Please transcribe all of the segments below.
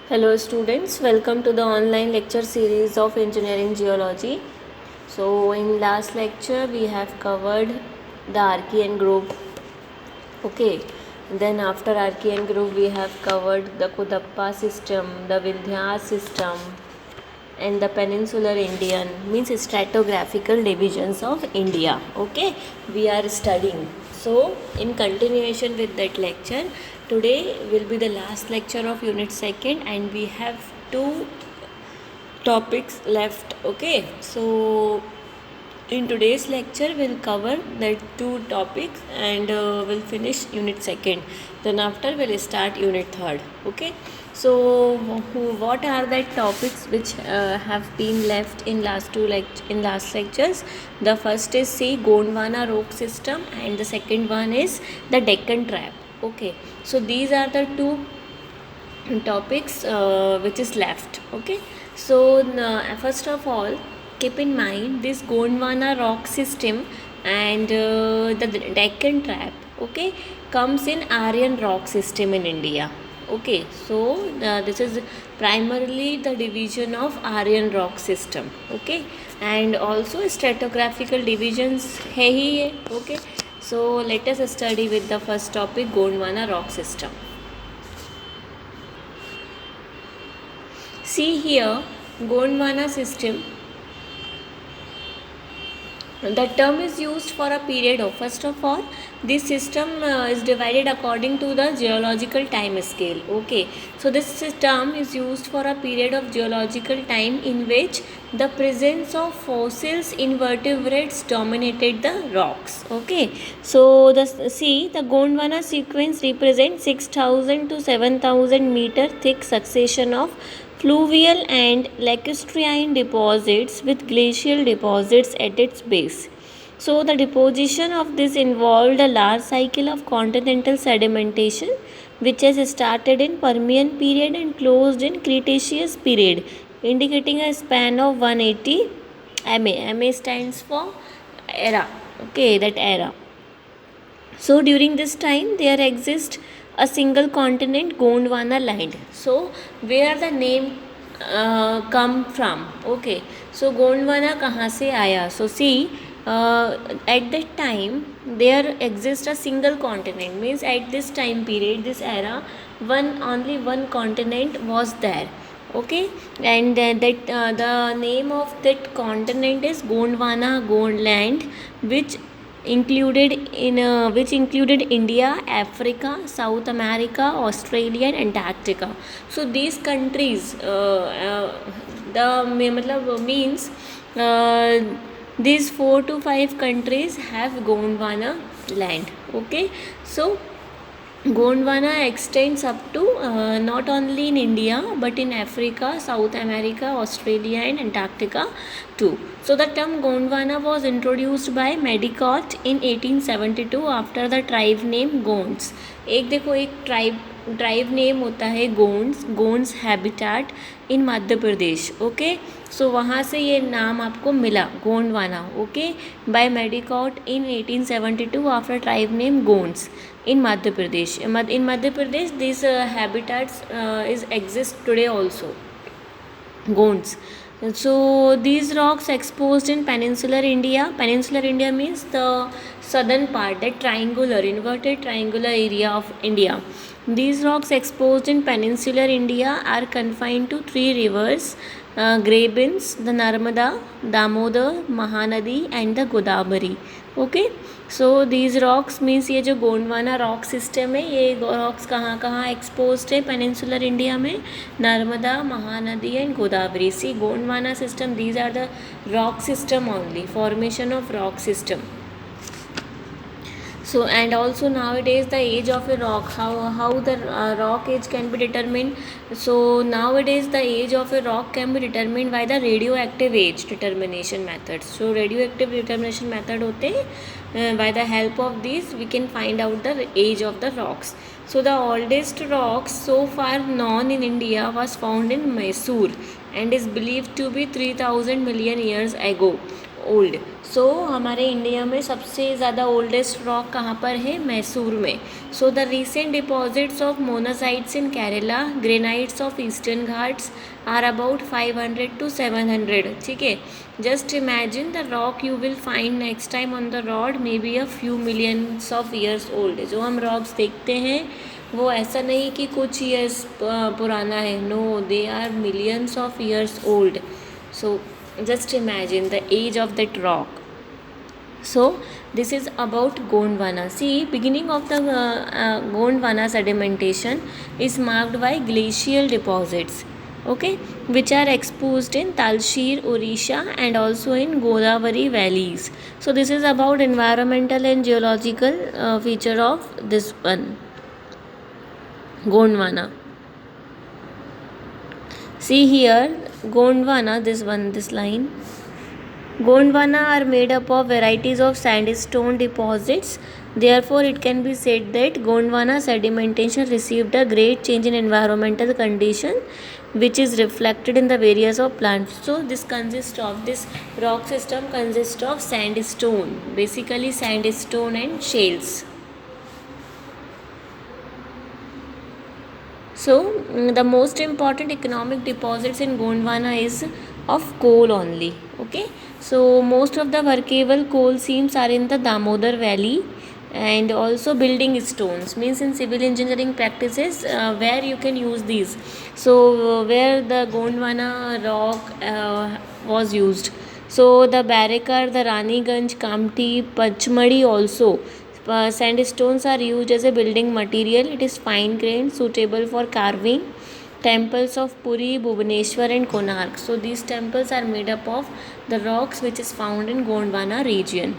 Hello students, welcome to the online lecture series of engineering geology. So in last lecture we have covered the Archean group. Okay, then after Archean group we have covered the Kudappa system, the Vindhya system, and the peninsular Indian means stratigraphical divisions of India. Okay, we are studying. So in continuation with that lecture, today will be the last lecture of unit second, and we have two topics left. Okay, so in today's lecture we'll cover the two topics and we'll finish unit second, then after we'll start unit third. Okay, so what are the topics which have been left in last lectures? The first is see Gondwana rock system, and the second one is the Deccan trap. Okay, so these are the two topics which is left. Okay, so first of all, keep in mind this Gondwana rock system and the Deccan trap, okay, comes in Aryan rock system in India. Okay, so this is primarily the division of Aryan rock system. Okay, and also stratigraphical divisions hai hi hai. Okay, so let us study with the first topic, Gondwana rock system. See here, Gondwana system. The term is used for a period of, first of all, this system is divided according to the geological time scale. Okay, so this term is used for a period of geological time in which the presence of fossils invertebrates dominated the rocks. Okay, so the Gondwana sequence represents 6,000 to 7,000 meter thick succession of fluvial and lacustrine deposits with glacial deposits at its base. So the deposition of this involved a large cycle of continental sedimentation which has started in Permian period and closed in Cretaceous period, indicating a span of 180 MA. MA stands for era. Okay, that era. So during this time there exists a single continent, Gondwana land. So where the name come from? Okay, so Gondwana kahan se aaya? So see, at that time there exists a single continent, means at this time period, this era, only one continent was there. Okay, and the name of that continent is Gondwana, Gondland, which included India, Africa, South America, Australia, and Antarctica. So these countries, means these 4 to 5 countries have Gondwana land. Okay, so Gondwana extends up to not only in India but in Africa, South America, Australia, and Antarctica too. So the term Gondwana was introduced by Medicott in 1872 after the tribe name Gonds. एक tribe name होता है Gonds habitat in Madhya Pradesh. Okay, so वहाँ से ये नाम आपको मिला Gondwana. Okay, by Medlicott in 1872 after tribe name Gonds in Madhya Pradesh. In Madhya Pradesh, these habitats is exist today also. Gonds. So these rocks exposed in peninsular India. Peninsular India means the southern part, that inverted triangular area of India. These rocks exposed in peninsular India are confined to three rivers, Grabens, the Narmada, Damodar, Mahanadi, and the Godavari. Okay, so these rocks means ये जो Gondwana rock system है, ये rocks कहाँ कहाँ exposed है peninsular India में? Narmada, Mahanadi and Godavari. See Gondwana system, these are the rock system only, formation of rock system. So and also nowadays the age of a rock, how the rock age can be determined. So nowadays the age of a rock can be determined by the radioactive age determination methods. So radioactive determination method होते हैं, by the help of these we can find out the age of the rocks. So the oldest rocks so far known in India was found in Mysore and is believed to be 3,000 million years ago. Old. सो हमारे India में सबसे ज़्यादा oldest rock कहाँ पर है? मैसूर में। So the recent deposits of monazites in Kerala, granites of eastern Ghats are about 500 to 700। ठीक है, just imagine the rock you will find next time on the road may be a few millions of years old. जो हम rocks देखते हैं वो ऐसा नहीं कि कुछ ईयर्स पुराना है, no, they are millions of years old. So just imagine the age of that rock. So this is about Gondwana. See, beginning of the Gondwana sedimentation is marked by glacial deposits, okay, which are exposed in Talcher, Odisha and also in Godavari valleys. So this is about environmental and geological feature of this one, Gondwana. See here, Gondwana, this line. Gondwana are made up of varieties of sandstone deposits. Therefore, it can be said that Gondwana sedimentation received a great change in environmental condition, which is reflected in the various of plants. So, this rock system consists of sandstone, basically sandstone and shales. So the most important economic deposits in Gondwana is of coal only. Okay, so most of the workable coal seams are in the Damodar Valley, and also building stones means in civil engineering practices where you can use these. So where the Gondwana rock was used. So the Barekar, the Raniganj, Kamti, Pachmadi also. Sandstones are used as a building material. It is fine grained, suitable for carving. Temples of Puri, Bhubaneswar and Konark. So these temples are made up of the rocks which is found in Gondwana region.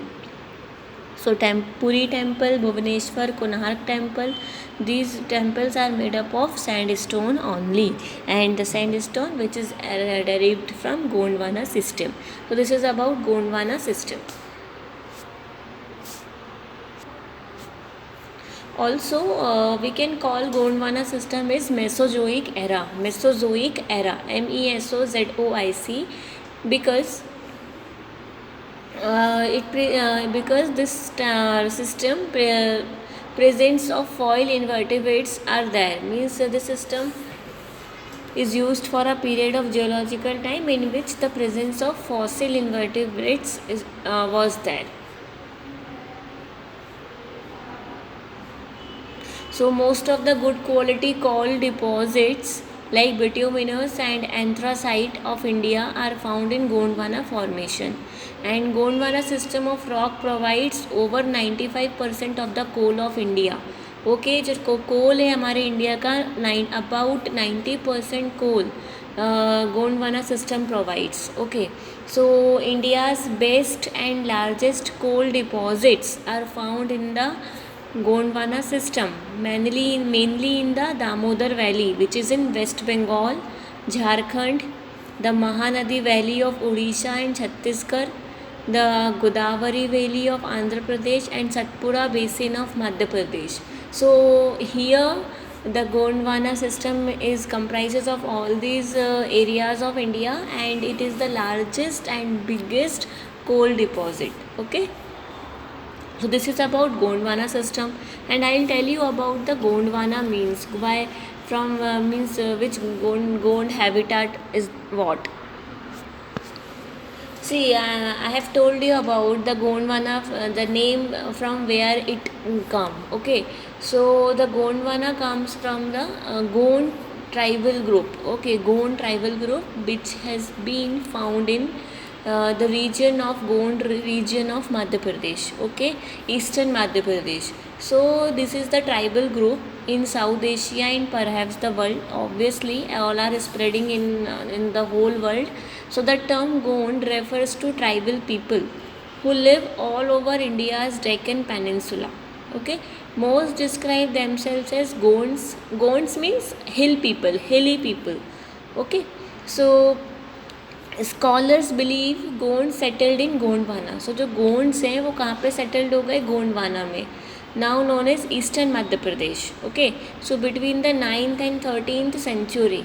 So Puri temple, Bhubaneswar, Konark temple, these temples are made up of sandstone only, and the sandstone which is derived from Gondwana system. So this is about Gondwana system. Also, we can call Gondwana system is Mesozoic era. Mesozoic era, Mesozoic, because because this system presence of foil invertebrates are there. Means the system is used for a period of geological time in which the presence of fossil invertebrates was there. So most of the good quality coal deposits like bituminous and anthracite of India are found in Gondwana formation, and Gondwana system of rock provides over 95% of the coal of India. Okay, जो coal है हमारे India का about 90% coal Gondwana system provides. Okay, so India's best and largest coal deposits are found in the Gondwana system, mainly in the Damodar Valley, which is in West Bengal, Jharkhand, the Mahanadi Valley of Odisha and Chhattisgarh, the Godavari Valley of Andhra Pradesh and Satpura Basin of Madhya Pradesh. So here the Gondwana system is comprises of all these areas of India, and it is the largest and biggest coal deposit. Okay. So this is about Gondwana system, and I will tell you about the Gondwana means. Why from means which Gond habitat is what. See, I have told you about the Gondwana, the name from where it come. Okay, so the Gondwana comes from the Gond tribal group. Okay, Gond tribal group which has been found in the region of Gond region of Madhya Pradesh. Okay, eastern Madhya Pradesh. So this is the tribal group in South Asia and perhaps the world. Obviously all are spreading in the whole world. So the term Gond refers to tribal people who live all over India's Deccan Peninsula. Okay, most describe themselves as Gonds. Gonds means hill people, hilly people. Okay, so scholars believe Gond settled in Gondwana. So जो गोंड्स हैं वो कहाँ पे settled हो गए? गोंडवाना में, now known as eastern Madhya Pradesh. Okay, so between the 9th and 13th century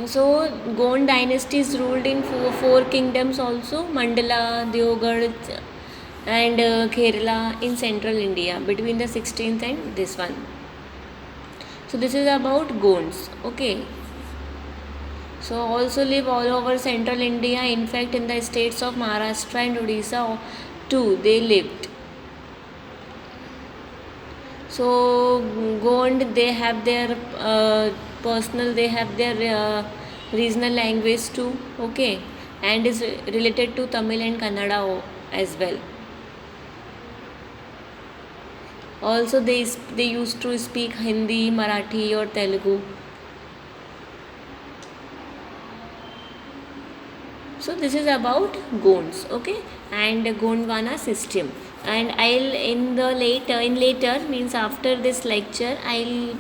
So Gond dynasty is ruled in four kingdoms also, Mandala, Deoghar and Kerala in central India between the 16th and this one. So this is about Gonds. Okay. So also live all over central India. In fact, in the states of Maharashtra and Odisha too, they lived. So Gond, they have their personal, they have their regional language too. Okay, and is related to Tamil and Kannada as well. Also, they used to speak Hindi, Marathi, or Telugu. So this is about Gonds, okay, and Gondwana system. And I'll in later means after this lecture I'll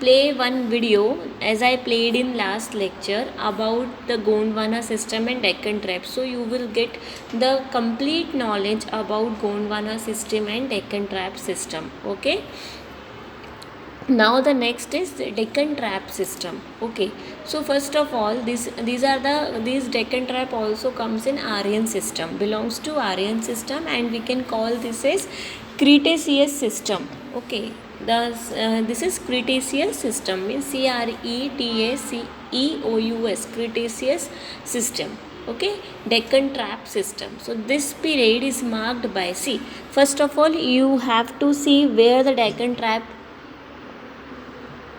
play one video as I played in last lecture about the Gondwana system and Deccan Trap. So you will get the complete knowledge about Gondwana system and Deccan Trap system. Okay. Now the next is Deccan Trap system. Okay, so first of all, these Deccan Trap also comes in Aryan system, belongs to Aryan system, and we can call this as Cretaceous system. Okay, this is Cretaceous system, means Cretaceous, Cretaceous system. Okay, Deccan Trap system. So this period is marked by, see, first of all you have to see where the Deccan Trap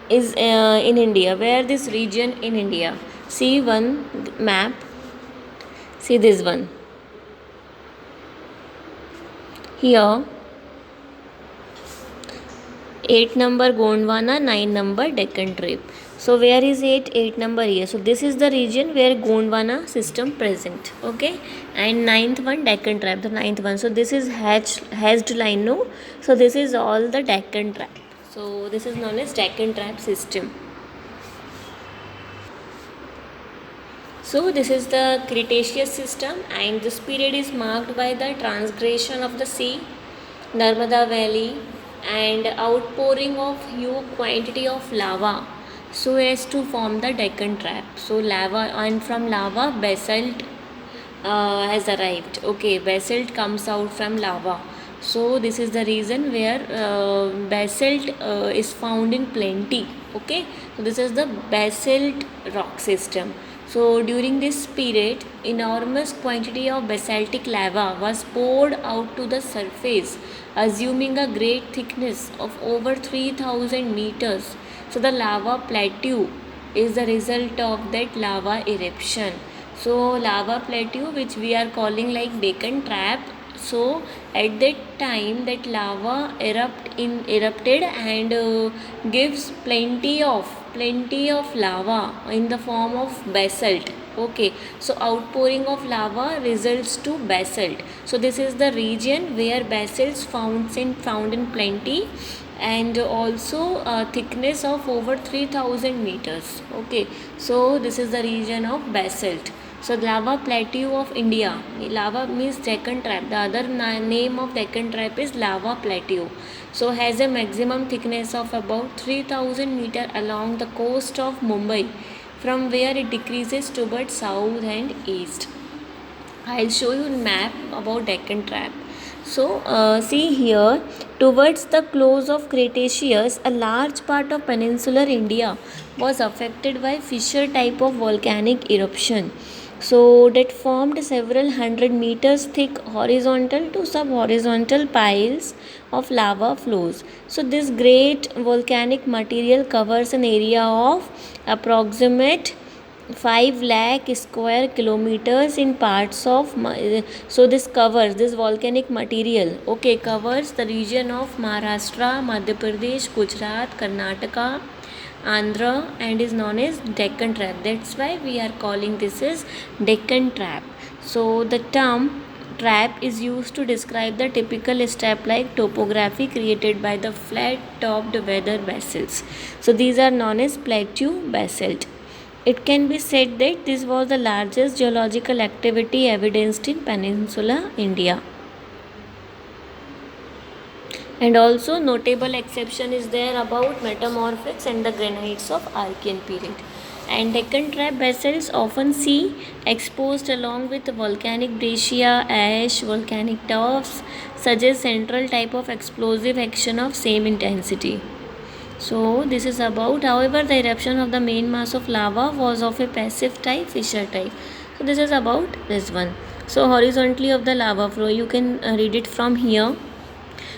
is in India, where this region in India. See one map, see this one. Here 8 number Gondwana, 9 number Deccan Trap. So where is 8 number here? So this is the region where Gondwana system present. Okay, and 9th one Deccan Trap, the 9th one. So this is hatched line, no? So this is all the Deccan Trap. So this is known as Deccan Trap system. So this is the Cretaceous system, and this period is marked by the transgression of the sea, Narmada Valley, and outpouring of huge quantity of lava so as to form the Deccan Trap. So lava, and from lava basalt has arrived. Okay, basalt comes out from lava. So this is the reason where basalt is found in plenty. Okay, so this is the basalt rock system. So during this period, enormous quantity of basaltic lava was poured out to the surface, assuming a great thickness of over 3000 meters. So the lava plateau is the result of that lava eruption. So lava plateau, which we are calling like Deccan Trap. So at that time that lava erupted and gives plenty of lava in the form of basalt. Okay, so outpouring of lava results to basalt. So this is the region where basalts found in plenty, and also thickness of over 3000 meters. Okay, so this is the region of basalt. So lava plateau of India. Lava means Deccan Trap. The other name of Deccan Trap is lava plateau. So has a maximum thickness of about 3000 meter along the coast of Mumbai, from where it decreases towards south and east. I'll show you a map about Deccan Trap. So see here, towards the close of Cretaceous, a large part of peninsular India was affected by fissure type of volcanic eruption. So that formed several hundred meters thick horizontal to sub-horizontal piles of lava flows. So this great volcanic material covers an area of approximate 5 lakh square kilometers in parts of so this volcanic material, okay, covers the region of Maharashtra, Madhya Pradesh, Gujarat, Karnataka, Andhra, and is known as Deccan Trap. That's why we are calling this as Deccan Trap. So the term trap is used to describe the typical step-like topography created by the flat-topped weather basalts. So these are known as plateau basalt. It can be said that this was the largest geological activity evidenced in Peninsular India. And also notable exception is there about metamorphics and the granites of Archean period. And Deccan Trap basalts often see exposed along with volcanic breccia, ash, volcanic tuffs, suggest central type of explosive action of same intensity. So this is about, however, the eruption of the main mass of lava was of a passive type, fissure type. So this is about this one. So horizontally of the lava flow, you can read it from here.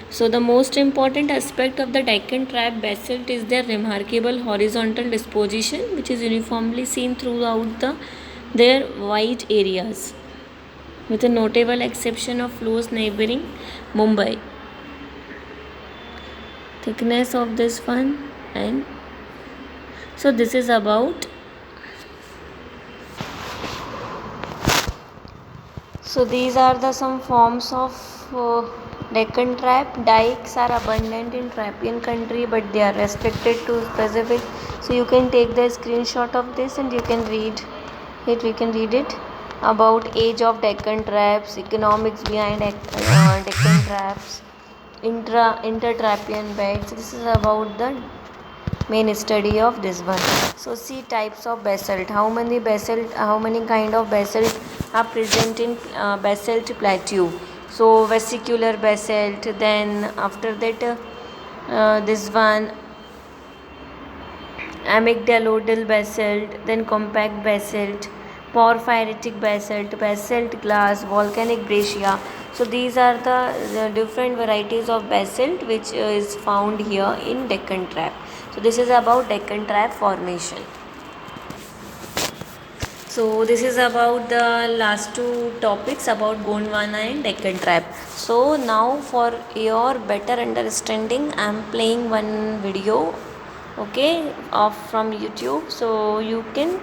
So the most important aspect of the Deccan Trap basalt is their remarkable horizontal disposition, which is uniformly seen throughout their wide areas, with a notable exception of flows neighboring Mumbai. Thickness of this one, and so this is about. So these are the some forms of Deccan Trap. Dikes are abundant in Trapian country, but they are restricted to specific. So you can take the screenshot of this and you can read it. We can read it about age of Deccan Traps, economics behind Deccan Traps, intertrapian beds. This is about the main study of this one. So see types of basalt. How many kind of basalt are present in basalt plateau? So vesicular basalt, then after that this one amygdaloidal basalt, then compact basalt, porphyritic basalt, basalt glass, volcanic breccia. So these are the different varieties of basalt which is found here in Deccan Trap. So this is about Deccan Trap formation. So this is about the last two topics about Gondwana and Deccan Trap. So now for your better understanding, I am playing one video, okay, from YouTube. So you can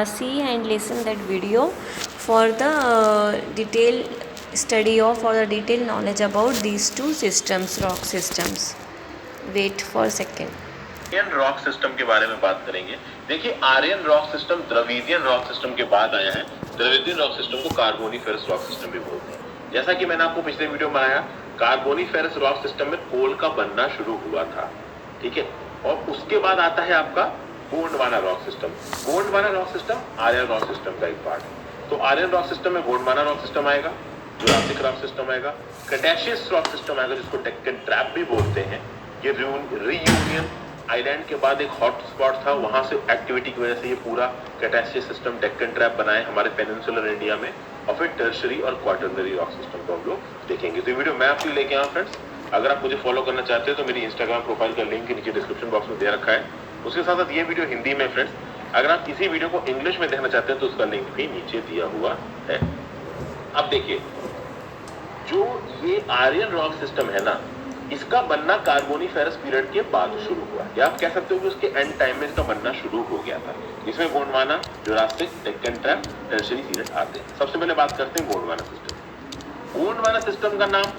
see and listen that video for the detailed study of or the detailed knowledge about these two systems, rock systems. Wait for a second. Aryan rock system के बारे में बात करेंगे। देखिए Aryan rock system Dravidian rock system के बाद आया है। द्रविडियन रॉक सिस्टम को कार्बोनिफेरस रॉक सिस्टम भी बोलते हैं। जैसा कि मैंने आपको पिछले वीडियो में बताया, कार्बोनिफेरस रॉक सिस्टम में कोल का बनना शुरू हुआ था, ठीक है। और उसके बाद आता है आपका Gondwana rock system. Gondwana rock system Aryan rock system का एक पार्ट है। तो आर्यन रॉक सिस्टम में गोंडवाना रॉक सिस्टम आएगा, जुरासिक रॉक सिस्टम आएगा, क्रेटेशियस रॉक सिस्टम आएगा जिसको डेक्कन ट्रैप भी बोलते हैं। ये रीयूनियन आइलैंड के बाद एक हॉट स्पॉट था, वहां से एक्टिविटी की वजह से ये पूरा क्रेटेशियस सिस्टम डेक्कन ट्रैप बनाए हमारे पेनिनसुलर इंडिया में। और फिर टर्शरी और क्वार्टरनरी रॉक सिस्टम को हम लोग देखेंगे। तो वीडियो मैं आपके लेके आऊँ फ्रेंड्स। अगर आप मुझे फॉलो करना चाहते हो तो मेरी इंस्टाग्राम प्रोफाइल का लिंक नीचे डिस्क्रिप्शन बॉक्स में दे रखा है। उसके साथ साथ ये वीडियो हिंदी में फ्रेंड्स, अगर आप किसी वीडियो को इंग्लिश में देखना चाहते हैं तो उसका लिंक भी नीचे दिया हुआ है। अब देखिए, जो ये आर्यन रॉक सिस्टम है ना, इसका बनना कार्बोनिफेरस पीरियड के बाद शुरू हुआ, या आप कह सकते हो कि उसके एंड टाइम में इसका बनना शुरू हो गया था। इसमें Gondwana, Jurassic, Deccan trap, tertiary period आते हैं। सबसे पहले बात करते हैं गोंडवाना सिस्टम। गोंडवाना सिस्टम का नाम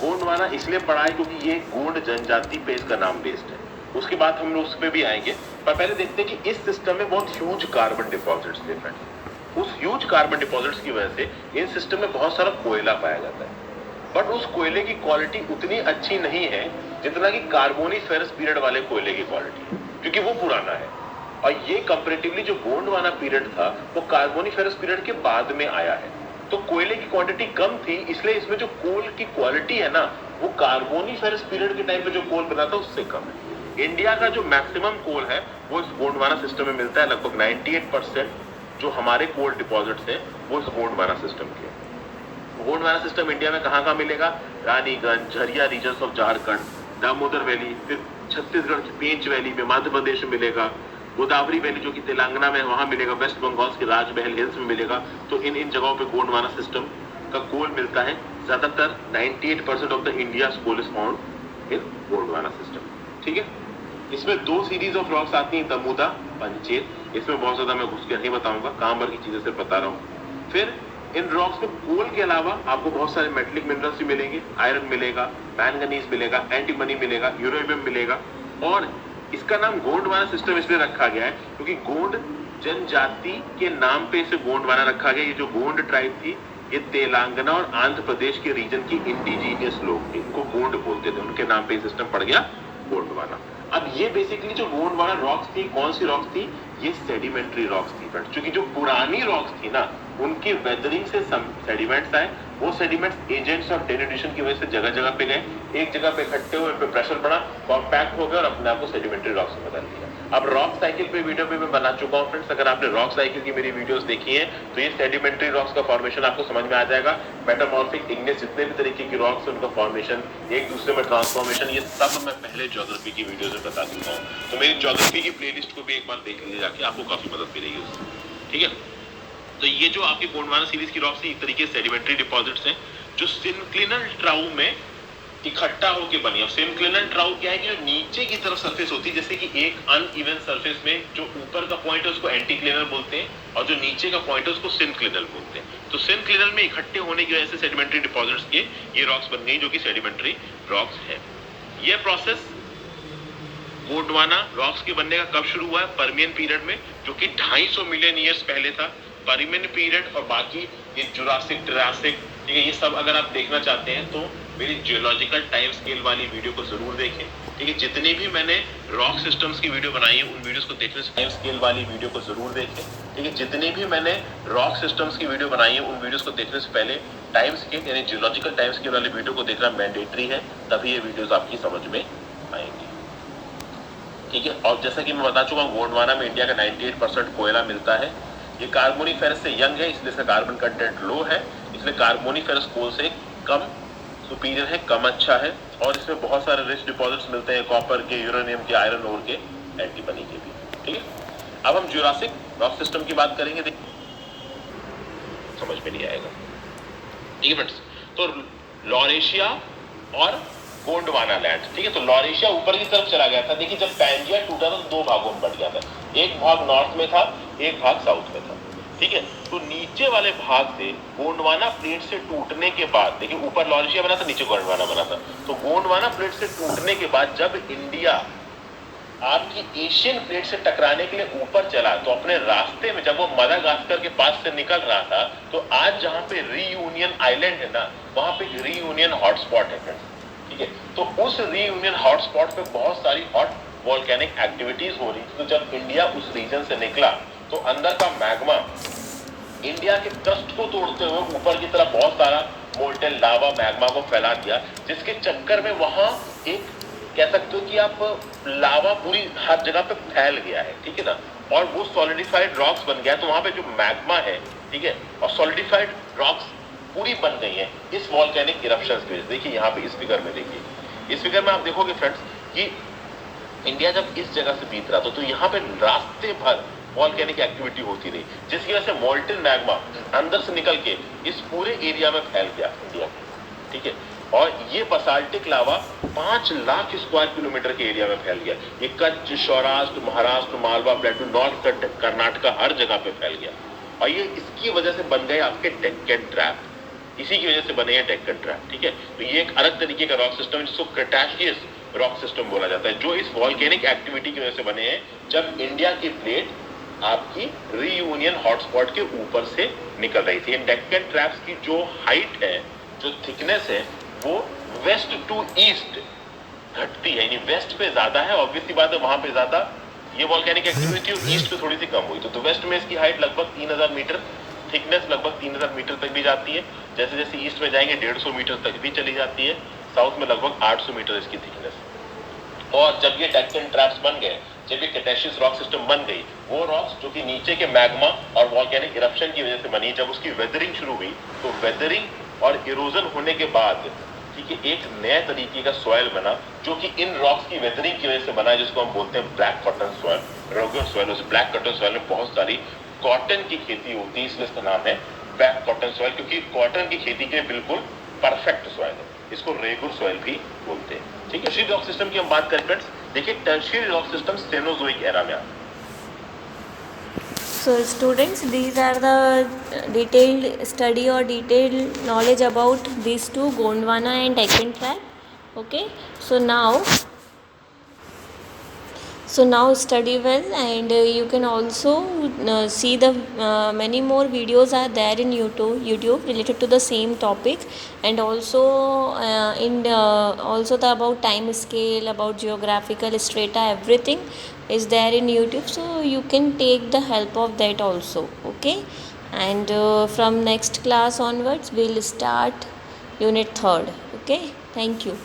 गोंडवाना इसलिए पड़ा है क्योंकि ये गोंड जनजाति पे इसका नाम बेस्ड है। उसके बाद हम लोग उस पर भी आएंगे, पर पहले देखते हैं कि इस सिस्टम में बहुत ह्यूज कार्बन डिपॉजिट्स थे फ्रेंड्स। उस ह्यूज कार्बन डिपॉजिट्स की वजह से इन सिस्टम में बहुत सारा कोयला पाया जाता है, बट उस कोयले की क्वालिटी उतनी अच्छी नहीं है जितना कि कार्बोनिफेरस पीरियड वाले कोयले की क्वालिटी है, क्योंकि वो पुराना है। और ये कंपैरेटिवली जो गोंडवाना पीरियड था वो कार्बोनिफेरस पीरियड के बाद में आया है, तो कोयले की क्वांटिटी कम थी, इसलिए इसमें जो कोल की क्वालिटी है ना, वो कार्बोनिफेरस पीरियड के टाइम पे जो कोल बना था उससे कम है। इंडिया का जो मैक्सिमम कोल है वो इस गोंडवाना सिस्टम में मिलता है। लगभग 98% जो हमारे कोल डिपॉजिट्स हैं वो इस गोंडवाना सिस्टम के। गोंडवाना सिस्टम इंडिया में कहाँ कहाँ मिलेगा? Raniganj, Jharia regions of Jharkhand, Damodar valley, फिर छत्तीसगढ़ की पेंच वैली में, मध्य प्रदेश में मिलेगा, गोदावरी वैली जो कि तेलंगाना में वहां मिलेगा, वेस्ट बंगाल के राजमहल हिल्स में मिलेगा। तो इन जगहों पे गोंडवाना सिस्टम का कोल मिलता है। ज्यादातर 98% of the India coal is found in Gondwana system, ठीक है। इसमें दो सीरीज ऑफ रॉक्स आती हैं, दमुदा, पंचेत। इसमें बहुत ज्यादा मैं घुस के नहीं बताऊंगा, काम भर की चीजें सिर्फ बता रहा हूँ। फिर इन रॉक्स में कोल के अलावा आपको बहुत सारे मेटलिक मिनरल्स भी मिलेंगे। आयरन मिलेगा, मैंगनीज मिलेगा, एंटीमनी मिलेगा, यूरेनियम मिलेगा। और इसका नाम गोंडवाना सिस्टम इसलिए रखा गया है क्योंकि गोंड जनजाति के नाम पे इसे गोंडवाना रखा गया। ये जो गोंड ट्राइब थी, ये तेलंगाना और आंध्र प्रदेश के रीजन की इंडिजीनियस लोग थे, इनको गोंड बोलते थे, उनके नाम पे सिस्टम पड़ गया गोंडवाना। अब ये बेसिकली जो गोंडवाना रॉक्स थी, कौन सी रॉक्स थी? ये सेडिमेंट्री रॉक्स थी फ्रेंड्स, क्योंकि जो पुरानी रॉक्स थी ना, उनकी वेदरिंग से सेडिमेंट्स आए, वो सेडिमेंट्स एजेंट्स ऑफ डेनुडेशन की वजह से जगह जगह पे गए, एक जगह पे इकट्ठे हुए, पे प्रेशर बढ़ा, कॉम्पैक्ट हो गया और अपने आप को सेडिमेंट्री रॉक्स में बदल दिया। अब रॉक साइकिल पे वीडियो पे मैं बना चुका हूँ फ्रेंड्स, अगर आपने रॉक साइकिल की मेरी वीडियोस देखी है तो ये सेडिमेंट्री रॉक्स का फॉर्मेशन आपको समझ में आ जाएगा। मेटामॉर्फिक, इग्नेस, जितने भी तरीके की रॉक्स उनका फॉर्मेशन, एक दूसरे में ट्रांसफॉर्मेशन, ये सब मैं पहले ज्योग्राफी की वीडियोस में बता चुका हूँ। तो मेरी ज्योग्राफी की प्लेलिस्ट को भी एक बार देख लीजिए जाके, आपको काफी मदद मिलेगी उससे। ठीक है, तो ये जो आपकी गोंडवाना सीरीज की रॉक्स एक तरीके से सेडिमेंट्री डिपॉजिट्स हैं जो सिंक्लिनल ट्राउ में इकट्ठा होकर बनी। अब सिंक्लिनल ट्राउ क्या है कि जो नीचे की तरफ सरफेस होती है, जैसे कि एक अनइवन सरफेस में जो ऊपर का पॉइंट है उसको एंटीक्लिनल बोलते हैं और जो नीचे का पॉइंट है उसको सिंक्लिनल बोलते हैं। तो सिंक्लिनल में इकट्ठे होने की वजह से सेडिमेंट्री डिपॉजिट्स के ये रॉक्स बन गई जो कि सेडिमेंट्री रॉक्स है। ये प्रोसेस गोंडवाना रॉक्स के बनने का कब शुरू हुआ है? पर्मियन पीरियड में, जो कि 250 मिलियन ईयर्स पहले था। पर्मियन पीरियड और बाकी ये जुरासिक, ट्रासिक, ठीक है, ये सब अगर आप देखना चाहते हैं तो मेरी जियोलॉजिकल टाइम स्केल वाली वीडियो को जरूर देखें। ठीक है, जितने भी मैंने रॉक सिस्टम्स की वीडियो बनाई है उन वीडियोस को देखने से, टाइम स्केल वाली वीडियो को जरूर देखें। ठीक है, जितने भी मैंने रॉक सिस्टम्स की वीडियो बनाई है उन वीडियोस को देखने से पहले टाइम स्केल यानी जियोलॉजिकल टाइम स्केल वाली वीडियो को देखना मैंडेटरी है, तभी ये वीडियोस आपकी समझ में आएंगी। ठीक है, और जैसा कि मैं बता चुका हूँ गोंडवाना में इंडिया का 98% कोयला मिलता है। ये कार्बोनिफेरस से यंग है, इसलिए इसका कार्बन कंटेंट लो है, इसलिए कार्बोनिफेरस कोल से कम सुपीरियर है, कम अच्छा है। और इसमें बहुत सारे रिच डिपॉजिट्स मिलते हैं, कॉपर के, यूरेनियम के, आयरन ओर के, एंटीमनी के भी। ठीक है, अब हम ज्यूरासिक रॉक सिस्टम की बात करेंगे, समझ में नहीं आएगा। ठीक है फ्रेंड्स, तो लॉरेशिया और गोंडवाना लैंड, ठीक है, तो लॉरेशिया ऊपर की तरफ चला गया था। देखिए जब पैंजिया टूटा तो दो भागों में बढ़ गया था, एक भाग नॉर्थ में था, एक भाग साउथ में था। ठीक है, तो नीचे वाले भाग से गोंडवाना प्लेट से टूटने के बाद, देखिए ऊपर लॉरेशिया बना था, नीचे गोंडवाना बना था, तो गोंडवाना प्लेट से टूटने के बाद जब इंडिया आपकी एशियन प्लेट से टकराने के लिए ऊपर चला, तो अपने रास्ते में जब वो मदागास्कर के पास से निकल रहा था, तो आज जहां पे रीयूनियन आइलैंड है ना, वहां पे रीयूनियन हॉटस्पॉट है फ्रेंड्स। ठीक है, तो उस रीयूनियन हॉटस्पॉट पे बहुत सारी हॉट वोल्केनिक एक्टिविटीज हो रही थी। तो जब इंडिया उस रीजन से निकला तो अंदर का मैग्मा इंडिया के क्रस्ट को तोड़ते हुए ऊपर की तरफ बहुत सारा मोल्टेन लावा मैग्मा को फैला दिया, जिसके चक्कर में वहां एक कह सकते हो कि आप लावा पूरी हर जगह पे फैल गया है। ठीक है ना, और वो सॉलिडिफाइड रॉक्स बन गया। तो वहां पे जो मैग्मा है, ठीक है, और सॉलिडिफाइड रॉक्स पूरी बन गई है इस वॉल्केनिक इरप्शंस की वजह से। देखिए यहाँ पे इस फिगर में, देखिए इस फिगर में आप देखोगे फ्रेंड्स कि इंडिया जब इस जगह से बीत रहा था तो यहाँ पे रास्ते भर वॉल्केनिक एक्टिविटी होती रही, जिसकी वजह से मोल्टेन मैग्मा अंदर से निकल के इस पूरे एरिया में फैल गया इंडिया में। ठीक है, और ये बसाल्टिक लावा 5 लाख स्क्वायर किलोमीटर के एरिया में फैल गया। ये कच्छ, सौराष्ट्र, महाराष्ट्र, मालवा, प्लेटू, नॉर्थ कर्नाटका हर जगह पे फैल गया। और ये इसकी वजह से बन गए आपके डेक्कन ट्रैप, इसी की वजह से बने हैं डेक्कन ट्रैप। ठीक है, तो ये एक अलग तरीके का रॉक सिस्टम है जिसको क्रेटाशियस रॉक सिस्टम बोला जाता है, जो इस वॉल्केनिक एक्टिविटी की वजह से बने हैं जब इंडिया की प्लेट आपकी रीयूनियन हॉटस्पॉट के ऊपर से निकल रही थी। डेक्कन ट्रैप्स की जो हाइट है, जो थिकनेस है, वो वेस्ट टू ईस्ट घटती है, यानी वेस्ट पे ज्यादा है, ऑब्वियसली बात है वहां पे ज्यादा ये वॉल्केनिक एक्टिविटी, और ईस्ट पे थोड़ी सी कम हुई। तो वेस्ट में इसकी हाइट लगभग 3000 मीटर, थिकनेस लगभग 3000 मीटर तक भी जाती है। जैसे जैसे ईस्ट में जाएंगे 150 मीटर तक भी चली जाती है, साउथ में लगभग 800 मीटर इसकी थिकनेस। और जब ये डेक्कन ट्रैप्स बन गए, जब ये क्रेटाशियस रॉक सिस्टम बन गई, वो रॉक्स जो कि नीचे के मैग्मा और वॉल्केनिक इरप्शन की वजह से बनी, जब उसकी वेदरिंग शुरू हुई तो वेदरिंग और इरोजन होने के बाद, ठीक है, एक नए तरीके का सॉइल बना जो कि इन रॉक्स की वेदरिंग की वजह से बना है, जिसको हम बोलते हैं ब्लैक कॉटन सॉइल, रोगन सॉइल। उस ब्लैक कॉटन सॉइल में बहुत सारी कॉटन की खेती होती है, इसलिए इसका नाम है ब्लैक कॉटन सॉइल, क्योंकि कॉटन की खेती के लिए बिल्कुल परफेक्ट सॉइल है। इसको रेगुर सॉइल भी बोलते हैं। ठीक है, टर्शियरी रॉक सिस्टम की हम बात करें फ्रेंड्स, देखिए tertiary rock system Cenozoic era में आता है। So students, these are the detailed study or detailed knowledge about these two, Gondwana and Deccan Trap. Okay, so now So now study well, and you can also see the many more videos are there in YouTube related to the same topic, and also in also the about time scale, about geographical strata, everything is there in YouTube, so you can take the help of that also. Okay, and from next class onwards we'll start unit 3rd. Okay, thank you.